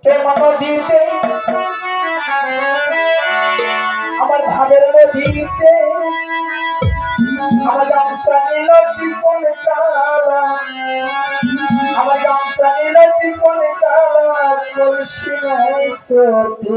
প্রেম নদীতে আমার ভাবের নদীতে আমার গামছা নীল চিকন কালা আমার গামছা নীল চিকন কালা কলসি নাই সতে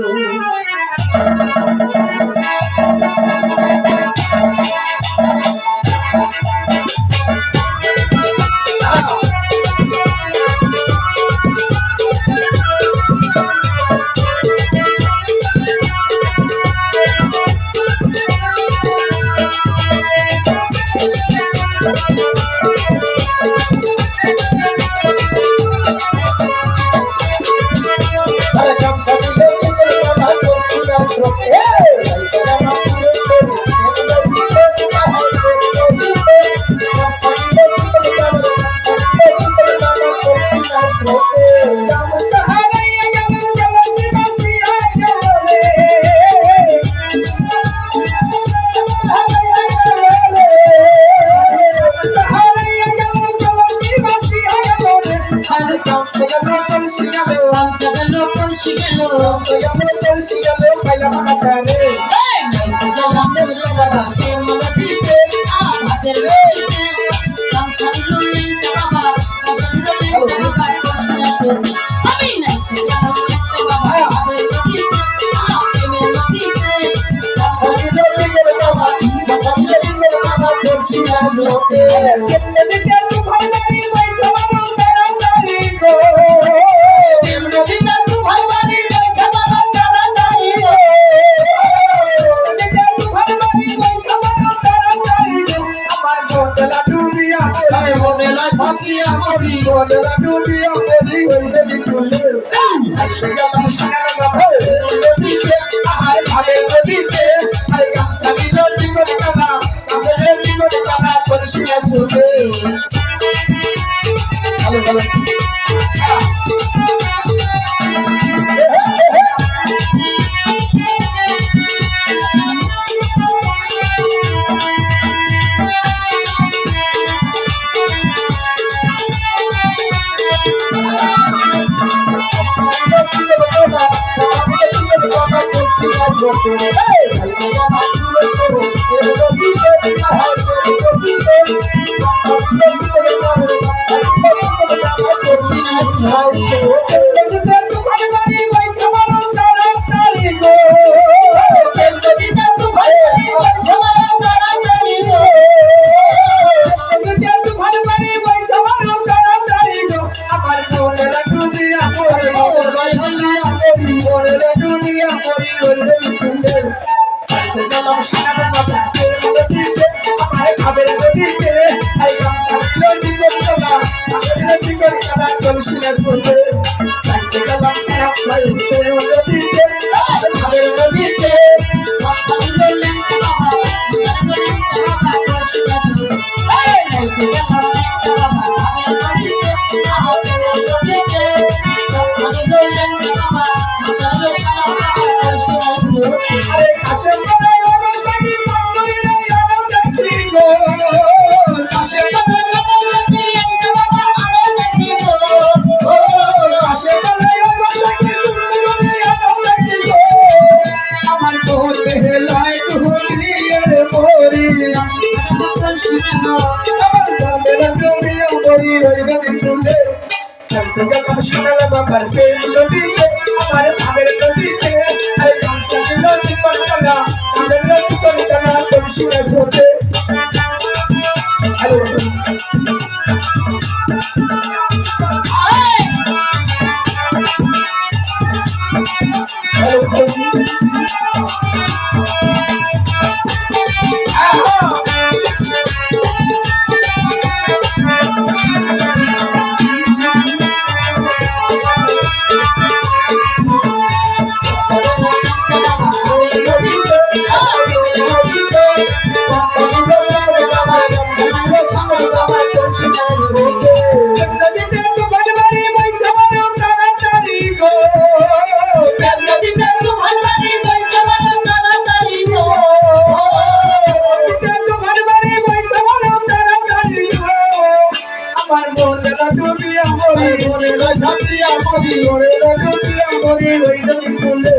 করি ওই নদী কুলে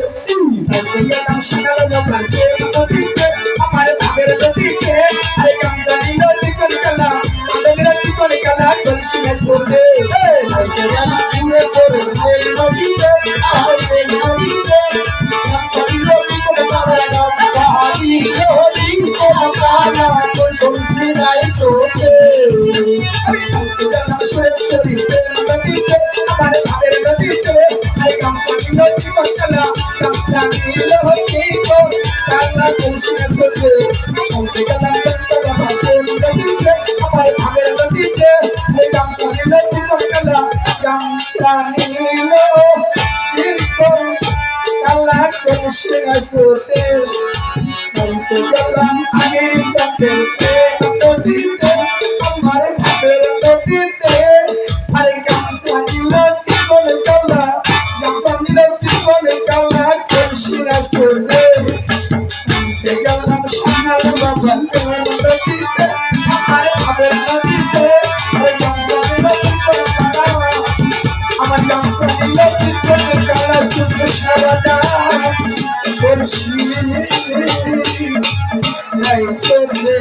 বলতে গেলাম সকালে বাবার প্রেম নদীতে আমার ভাবের নদীতে আরে গামছা নিল চিকন কালা মাদকের চিকন কালা কলসিনে ছোটে বলতে গেলাম পুরে সরে প্রেম নদীতে আমার প্রেম নদীতে গামছা নিল চিকন কালা গামছা নিল চিকন কালা কলসিনে ছোটে আমি বলতে গেলাম সরে সরে প্রেম নদীতে আমার ভাবের নদীতে আরে গামছা নিল চিকন কালা গামছা নিল চিকন কালা কলসিনে ছোটে বলতে গেলাম বাবার প্রেম নদীতে আমার ভাবের নদীতে আরে গামছা নিল চিকন কালা গামছা নিল চিকন কালা কলসিনে ছোটে বলতে গেলাম আগের চাঁদের প্রেম নদীতে আমার ভাবের নদীতে আরে গামছা নিল চিকন কালা গামছা নিল চিকন কালা কলসিনে ছোটে বলতে গেলাম সোনার বাবা প্রেম নদীতে আমার ভাবের নদীতে আরে গামছা নিল চিকন কালা আমার গামছা নিল চিকন কালা চুপ সারাটা কলসিনে ছোটে